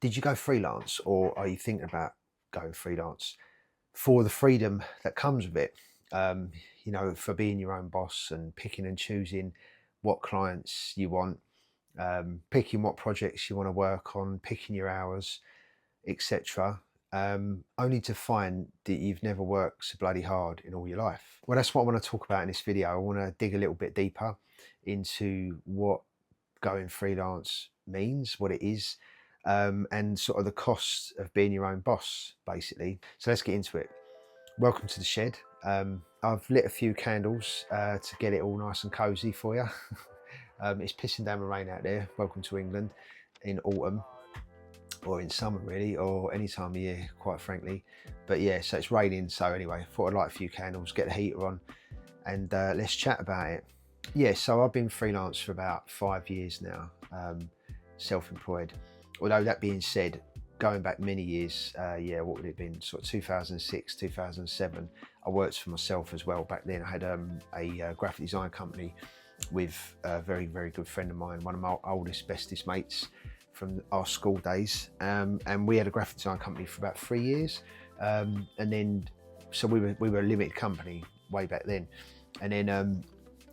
Did you go freelance, or are you thinking about going freelance for the freedom that comes with it? Um, for being your own boss and picking and choosing what clients you want, picking what projects you want to work on, picking your hours, etc. Only to find that you've never worked so bloody hard in all your life. Well, that's what I want to talk about in this video. I want to dig a little bit deeper into what going freelance means, what it is, and sort of the costs of being your own boss, basically. So let's get into it. Welcome to the shed. I've lit a few candles to get it all nice and cozy for you. It's pissing down the rain out there. Welcome to England in autumn, or in summer really, or any time of year, quite frankly. But yeah, so it's raining. So anyway, thought I'd light a few candles, get the heater on, and let's chat about it. Yeah, so I've been freelance for about 5 years now, self-employed. Although that being said, going back many years, yeah, what would it have been? Sort of 2006, 2007. I worked for myself as well back then. I had a graphic design company with a very, very good friend of mine, one of my oldest, bestest mates from our school days. And we had a graphic design company for about 3 years. And then, so we were a limited company way back then. And then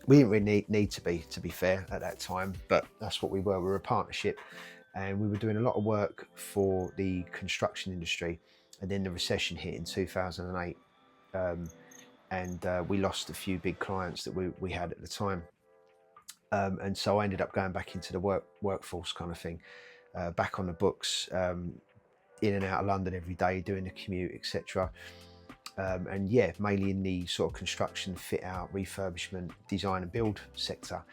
we didn't really need to be fair, at that time, but that's what we were. We were a partnership, and we were doing a lot of work for the construction industry. And then the recession hit in 2008, and we lost a few big clients that we had at the time. And so I ended up going back into the workforce kind of thing, back on the books, in and out of London every day, doing the commute, etc. And yeah, mainly in the sort of construction, fit out, refurbishment, design and build sector,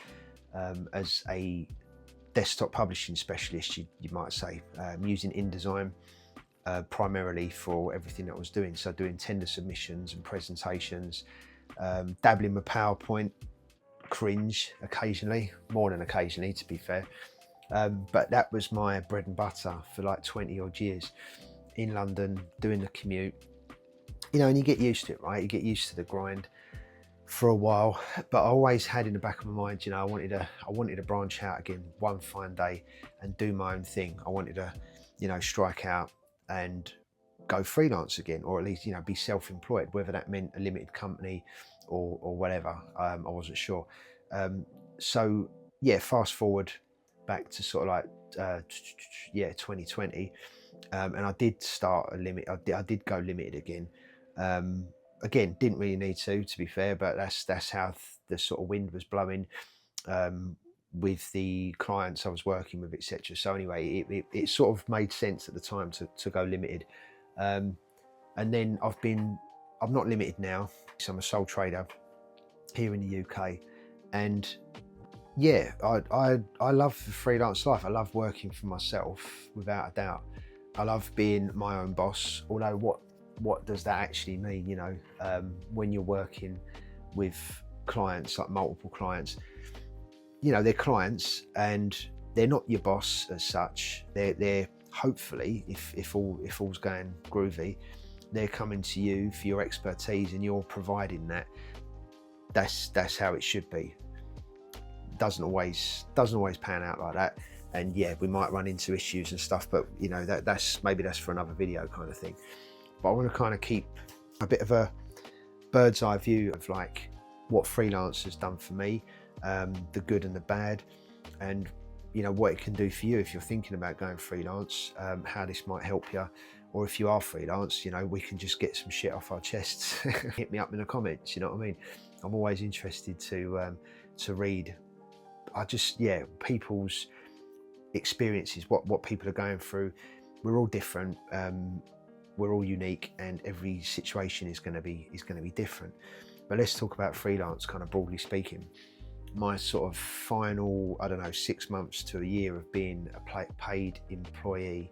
as a desktop publishing specialist, you might say, using InDesign primarily for everything that I was doing. So doing tender submissions and presentations, dabbling with PowerPoint, cringe occasionally, more than occasionally to be fair. But that was my bread and butter for like 20 odd years in London, doing the commute. And you get used to it, right? You get used to the grind for a while. But I always had in the back of my mind, I wanted to branch out again one fine day and do my own thing. I wanted to, strike out and go freelance again, or at least, be self-employed, whether that meant a limited company or whatever. I wasn't sure. So yeah, fast forward back to sort of like, 2020. And I did start a limit. I did go limited again. Again, didn't really need to be fair, but that's how the sort of wind was blowing, with the clients I was working with, etc. So anyway, it sort of made sense at the time to go limited. And then I'm not limited now, so I'm a sole trader here in the UK. And yeah, I love the freelance life. I love working for myself, without a doubt. I love being my own boss, although what does that actually mean? When you're working with clients, like multiple clients, they're clients and they're not your boss as such. They're hopefully, if all's going groovy, they're coming to you for your expertise and you're providing that. That's how it should be. Doesn't always pan out like that. And yeah, we might run into issues and stuff, but that's for another video kind of thing. But I want to kind of keep a bit of a bird's eye view of like what freelance has done for me, the good and the bad, and what it can do for you if you're thinking about going freelance, how this might help you, or if you are freelance, we can just get some shit off our chests. Hit me up in the comments, you know what I mean? I'm always interested to read. People's experiences, what people are going through. We're all different. We're all unique, and every situation is going to be different. But let's talk about freelance, kind of broadly speaking. My sort of final, 6 months to a year of being a paid employee.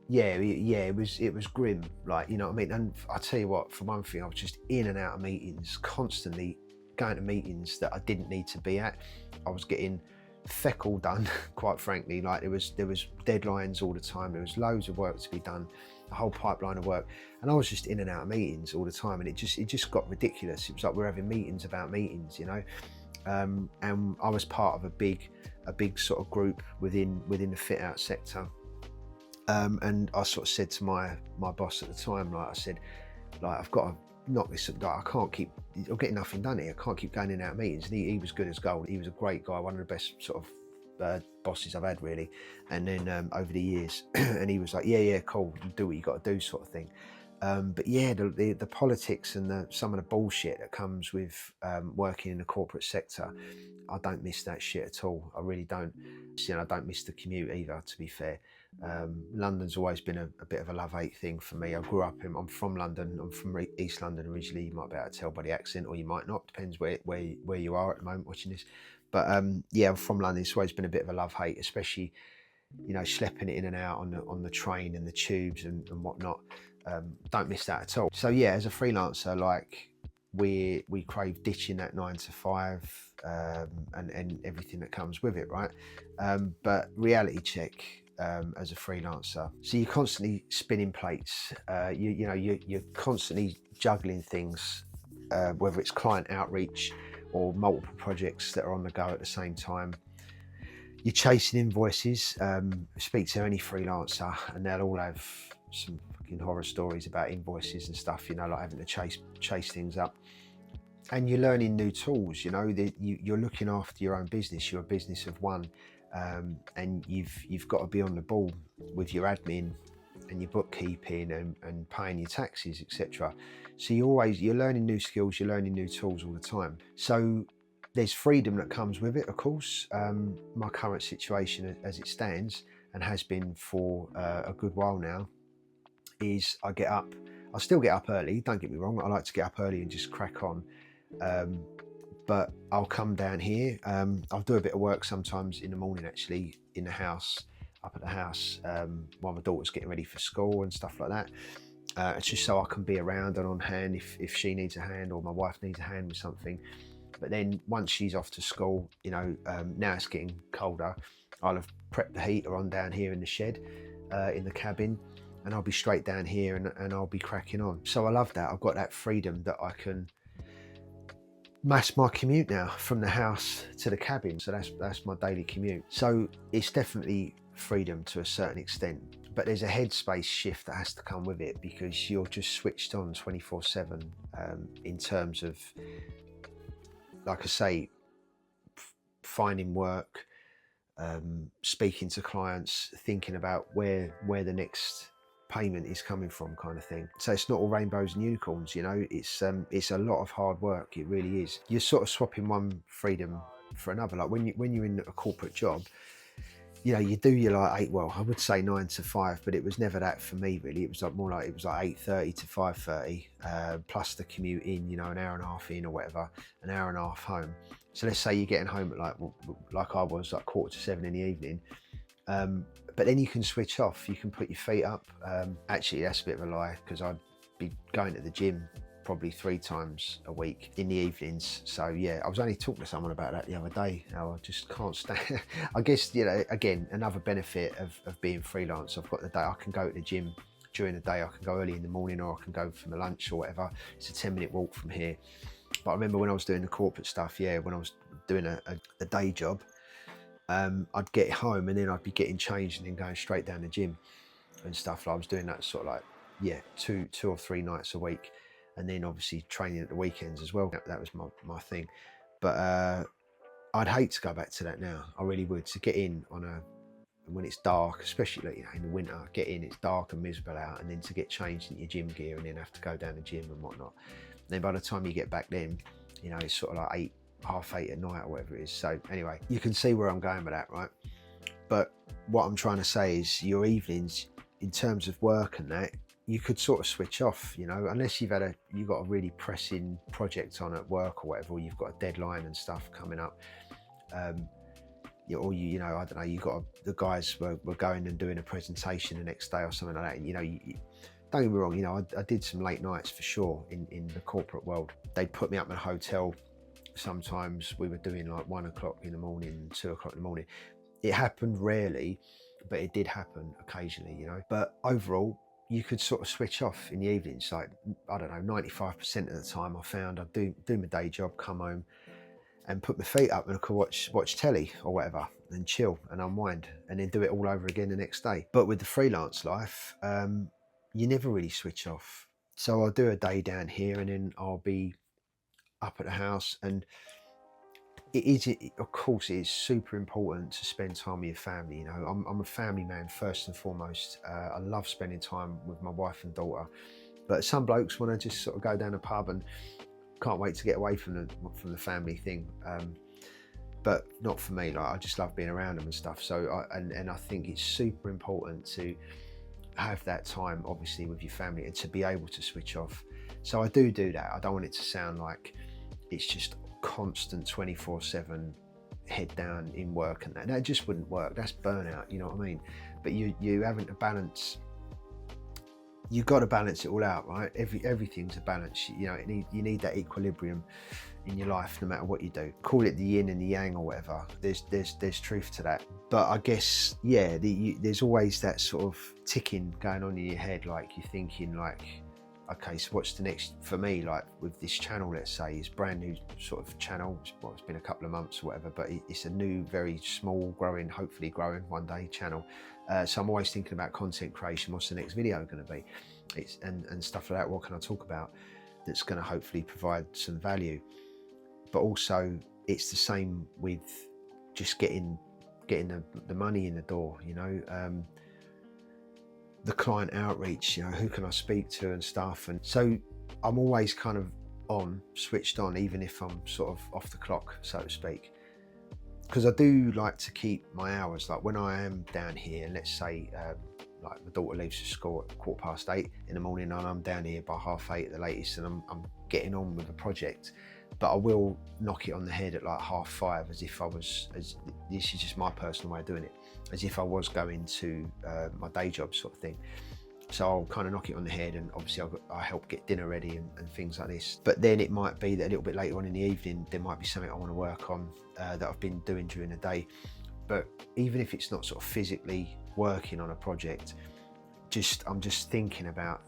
It was grim, like, you know what I mean? And I tell you what, for one thing, I was just in and out of meetings, constantly going to meetings that I didn't need to be at. I was getting feck all done, quite frankly. Like there was deadlines all the time. There was loads of work to be done, a whole pipeline of work, and I was just in and out of meetings all the time, and it just got ridiculous. It was like we're having meetings about meetings, and I was part of a big a big sort of group within the fit out sector. And I sort of said to my boss at the time, like I said, like I've got to knock this. Like, I can't keep. I'm getting nothing done here. I can't keep going in and out of meetings. And he was good as gold. He was a great guy, one of the best sort of bosses I've had really. And then over the years, and he was like, yeah, cool, do what you got to do, sort of thing. But yeah, the politics and some of the bullshit that comes with working in the corporate sector, I don't miss that shit at all. I really don't. You know, I don't miss the commute either, to be fair. London's always been a bit of a love-hate thing for me. I grew up I'm from London. I'm from East London originally. You might be able to tell by the accent, or you might not. Depends where you are at the moment watching this. But yeah, I'm from London. It's always been a bit of a love-hate, especially, you know, schlepping it in and out on the train and the tubes and whatnot. Don't miss that at all. So yeah, as a freelancer, like we crave ditching that 9 to 5 and everything that comes with it, right? But reality check as a freelancer. So you're constantly spinning plates. You're constantly juggling things, whether it's client outreach or multiple projects that are on the go at the same time. You're chasing invoices. Speak to any freelancer and they'll all have some fucking horror stories about invoices and stuff, you know, like having to chase things up. And you're learning new tools, you know, you're looking after your own business. You're a business of one, and you've got to be on the ball with your admin and your bookkeeping and paying your taxes, etc. So you're learning new skills, you're learning new tools all the time. So there's freedom that comes with it, of course. My current situation as it stands, and has been for a good while now, is I still get up early, don't get me wrong, I like to get up early and just crack on. But I'll come down here, I'll do a bit of work sometimes in the morning actually, in the house, up at the house, while my daughter's getting ready for school and stuff like that. It's just so I can be around and on hand if she needs a hand or my wife needs a hand with something. But then once she's off to school, you know, now it's getting colder, I'll have prepped the heater on down here in the shed, in the cabin, and I'll be straight down here and I'll be cracking on. So I love that. I've got that freedom that I can mass my commute now from the house to the cabin. So that's my daily commute. So it's definitely freedom to a certain extent, but there's a headspace shift that has to come with it, because you're just switched on 24/7 in terms of, like I say, finding work, speaking to clients, thinking about where the next payment is coming from, kind of thing. So it's not all rainbows and unicorns, you know. It's a lot of hard work. It really is. You're sort of swapping one freedom for another. Like when you're in a corporate job, you know, you do your like I would say 9 to 5, but it was never that for me really. It was like more like, it was like 8:30 to 5:30, plus the commute in, you know, an hour and a half in or whatever, an hour and a half home. So let's say you're getting home at like I was, like 6:45 in the evening. But then you can switch off, you can put your feet up. Actually, that's a bit of a lie, because I'd be going to the gym probably 3 times a week in the evenings. So yeah, I was only talking to someone about that the other day, how I just can't stand I guess, you know, again, another benefit of being freelance, I've got the day I can go to the gym during the day. I can go early in the morning, or I can go for my lunch or whatever. It's a 10-minute walk from here. But I remember when I was doing the corporate stuff, yeah, when I was doing a day job, I'd get home and then I'd be getting changed and then going straight down the gym and stuff. I was doing that sort of like, yeah, two or 3 nights a week, and then obviously training at the weekends as well. That was my thing. But I'd hate to go back to that now. I really would. To get in when it's dark, especially like, you know, in the winter, get in, it's dark and miserable out, and then to get changed in your gym gear and then have to go down the gym and whatnot. And then by the time you get back then, you know, it's sort of like 8:30 at night or whatever it is. So anyway, you can see where I'm going with that, right? But what I'm trying to say is, your evenings, in terms of work and that, you could sort of switch off, you know, unless you've got a really pressing project on at work or whatever, or you've got a deadline and stuff coming up. You know, I don't know, the guys were going and doing a presentation the next day or something like that. And, you know, don't get me wrong, you know, I did some late nights for sure in the corporate world. They'd put me up in a hotel. Sometimes we were doing like 1 o'clock in the morning, 2 o'clock in the morning. It happened rarely, but it did happen occasionally, you know. But overall, you could sort of switch off in the evenings. Like, I don't know, 95% of the time I found I'd do my day job, come home, and put my feet up and I could watch telly or whatever and chill and unwind and then do it all over again the next day. But with the freelance life, you never really switch off. So I'll do a day down here and then I'll be up at the house, and of course, it is super important to spend time with your family. You know, I'm a family man first and foremost. I love spending time with my wife and daughter. But some blokes want to just sort of go down a pub and can't wait to get away from the family thing. But not for me. Like, I just love being around them and stuff. So and I think it's super important to have that time, obviously, with your family and to be able to switch off. So I do that. I don't want it to sound like it's just constant 24/7 head down in work, and that just wouldn't work. That's burnout, you know what I mean? But you having to balance, you've got to balance it all out, right? Everything's a balance. You know, you need that equilibrium in your life, no matter what you do. Call it the yin and the yang or whatever. There's truth to that. But I guess, yeah, there's always that sort of ticking going on in your head, like you're thinking like, okay, so what's the next for me? Like with this channel, let's say, it's brand new sort of channel. Well, it's been a couple of months or whatever, but it's a new, very small, growing, hopefully growing one day channel. So I'm always thinking about content creation. What's the next video going to be? And stuff like that. What can I talk about that's going to hopefully provide some value? But also, it's the same with just getting the money in the door. You know. The client outreach, you know, who can I speak to and stuff. And so I'm always kind of switched on, even if I'm sort of off the clock, so to speak. Because I do like to keep my hours, like when I am down here, let's say like my daughter leaves for school at 8:15 in the morning and I'm down here by 8:30 at the latest, and I'm getting on with a project. But I will knock it on the head at like 5:30, as if I was, this is just my personal way of doing it, as if I was going to my day job sort of thing. So I'll kind of knock it on the head, and obviously I help get dinner ready and things like this. But then it might be that a little bit later on in the evening, there might be something I want to work on that I've been doing during the day. But even if it's not sort of physically working on a project, I'm just thinking about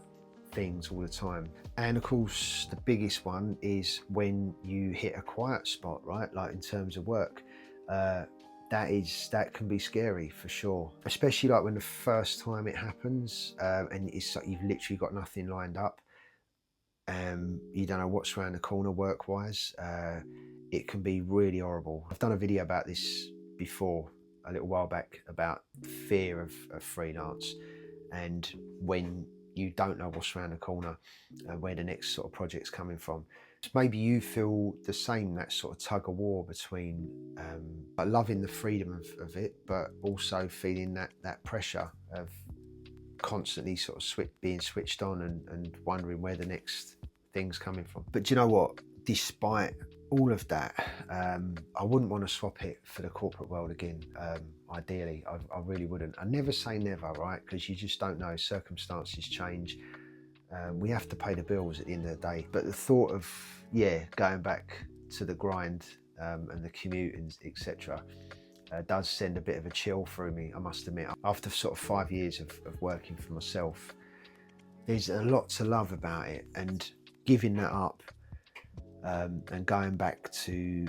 things all the time. And of course, the biggest one is when you hit a quiet spot, right? Like in terms of work, that can be scary for sure, especially like when the first time it happens, and it's like you've literally got nothing lined up, you don't know what's around the corner work wise. It can be really horrible. I've done a video about this before a little while back, about fear of freelance, and when you don't know what's around the corner, where the next sort of project's coming from. Maybe you feel the same, that sort of tug of war between loving the freedom of it, but also feeling that pressure of constantly sort of being switched on and wondering where the next thing's coming from. But do you know what? Despite all of that, I wouldn't want to swap it for the corporate world again. Ideally, I really wouldn't. I never say never, right? Because you just don't know. Circumstances change. We have to pay the bills at the end of the day. But the thought of, going back to the grind and the commute and etc. Does send a bit of a chill through me, I must admit. After sort of 5 years of working for myself, there's a lot to love about it, and giving that up and going back to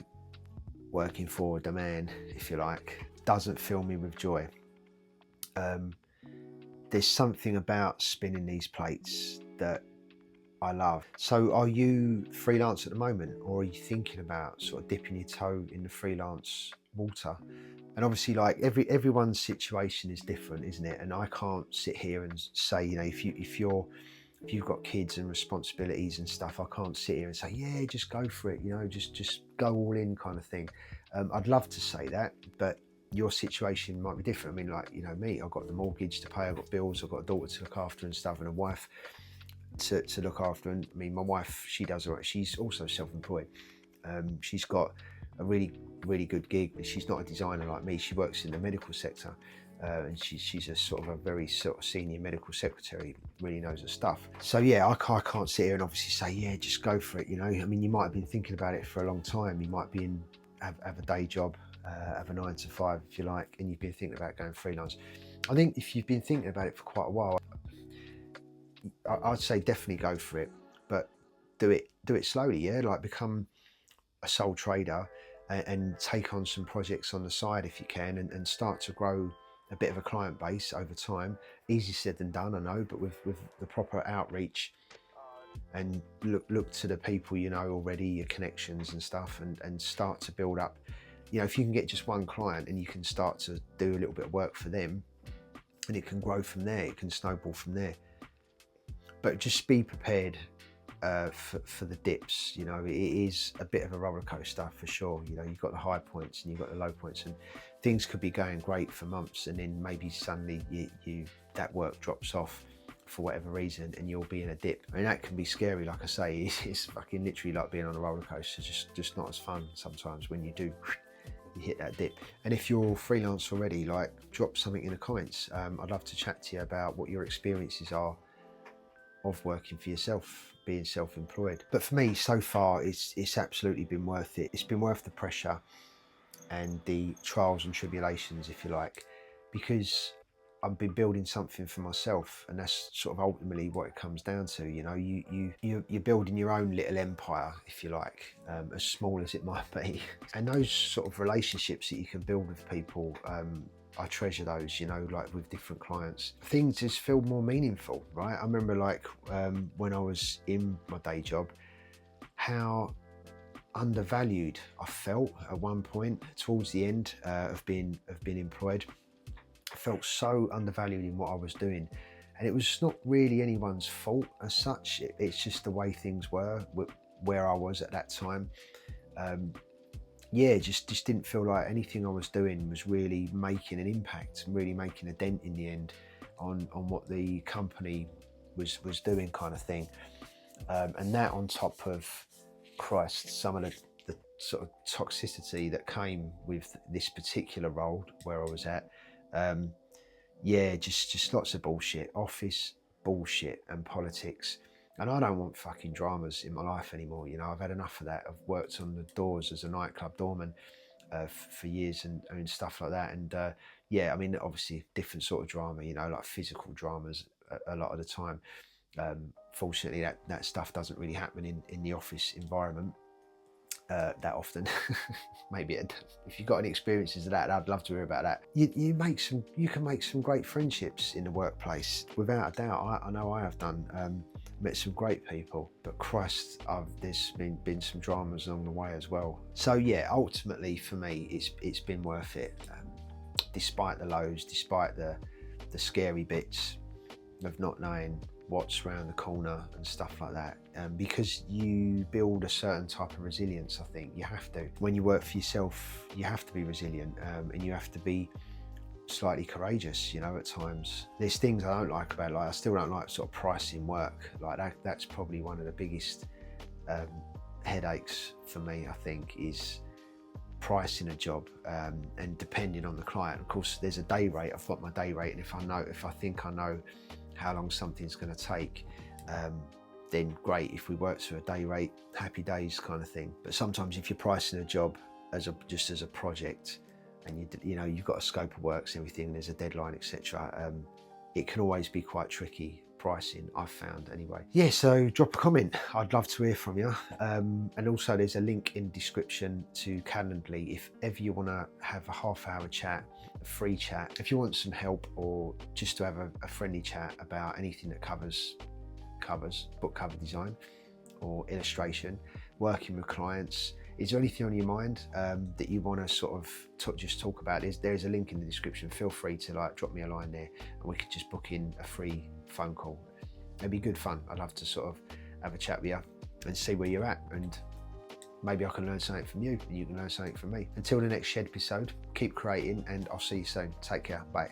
working for the man, if you like, doesn't fill me with joy. There's something about spinning these plates that I love. So are you freelance at the moment, or are you thinking about sort of dipping your toe in the freelance water? And obviously, like everyone's situation is different, isn't it? And I can't sit here and say, you know, if you've got kids and responsibilities and stuff, I can't sit here and say, yeah, just go for it, you know, just go all in kind of thing. I'd love to say that, but your situation might be different. I mean, like, you know, me, I've got the mortgage to pay, I've got bills, I've got a daughter to look after and stuff, and a wife to look after. And I mean, my wife, she does all right. She's also self-employed. She's got a really good gig. She's not a designer like me. She works in the medical sector. And she's a sort of a very sort of senior medical secretary, really knows her stuff. So yeah, I can't sit here and obviously say, yeah, just go for it, you know. I mean, you might have been thinking about it for a long time. You might be have a day job, have a 9 to 5 if you like, and you've been thinking about going freelance. I think if you've been thinking about it for quite a while, I'd say definitely go for it, but do it slowly, yeah. Like become a sole trader, and take on some projects on the side if you can, and start to grow a bit of a client base over time. Easy said than done, I know, but with the proper outreach, and look to the people you know already, your connections and stuff, and start to build up. You know, if you can get just one client and you can start to do a little bit of work for them, and it can grow from there, it can snowball from there. But just be prepared for the dips. You know, it is a bit of a roller coaster for sure. You know, you've got the high points and you've got the low points, and things could be going great for months, and then maybe suddenly you that work drops off for whatever reason, and you'll be in a dip. I mean, that can be scary. Like I say, it's fucking literally like being on a roller coaster. Just not as fun sometimes when you hit that dip. And if you're freelance already, like, drop something in the comments. I'd love to chat to you about what your experiences are of working for yourself, being self-employed. But for me, so far, it's absolutely been worth it. It's been worth the pressure and the trials and tribulations, if you like, because I've been building something for myself, and that's sort of ultimately what it comes down to. You know, you're building your own little empire, if you like, as small as it might be. And those sort of relationships that you can build with people, I treasure those, you know, like with different clients. Things just feel more meaningful, right? I remember, like, when I was in my day job, how undervalued I felt at one point towards the end of being employed. I felt so undervalued in what I was doing, and it was not really anyone's fault as such. It's just the way things were where I was at that time. Yeah, just didn't feel like anything I was doing was really making an impact and really making a dent in the end on what the company was doing, kind of thing. And that, on top of, Christ, some of the sort of toxicity that came with this particular role where I was at. Yeah, just lots of bullshit, office bullshit and politics. And I don't want fucking dramas in my life anymore. You know, I've had enough of that. I've worked on the doors as a nightclub doorman for years and stuff like that. And yeah, I mean, obviously different sort of drama, you know, like physical dramas a lot of the time. Fortunately, that stuff doesn't really happen in the office environment that often. Maybe if you've got any experiences of that, I'd love to hear about that. You can make some great friendships in the workplace, without a doubt. I know I have done. Met some great people, but Christ, there's been some dramas along the way as well. So yeah, ultimately for me, it's been worth it, despite the lows, despite the scary bits of not knowing what's around the corner and stuff like that, because you build a certain type of resilience. I think you have to. When you work for yourself, you have to be resilient, and you have to be slightly courageous, you know. At times there's things I don't like about it. Like, I still don't like sort of pricing work like that. That's probably one of the biggest headaches for me, I think, is pricing a job, and depending on the client. Of course, there's a day rate. I've got my day rate, and if I think I know how long something's going to take, then great. If we work to a day rate, happy days, kind of thing. But sometimes if you're pricing a job just as a project, and you know you've got a scope of works and everything, there's a deadline, etc., it can always be quite tricky pricing, I've found anyway. Yeah, so drop a comment. I'd love to hear from you. And also there's a link in the description to Calendly if ever you want to have a half-hour chat, a free chat. If you want some help, or just to have a friendly chat about anything that covers book cover design or illustration, working with clients. Is there anything on your mind that you want to sort of just talk about? There's a link in the description. Feel free to drop me a line there, and we could just book in a free phone call. It'd be good fun. I'd love to sort of have a chat with you and see where you're at, and maybe I can learn something from you and you can learn something from me. Until the next shed episode, keep creating, and I'll see you soon. Take care. Bye.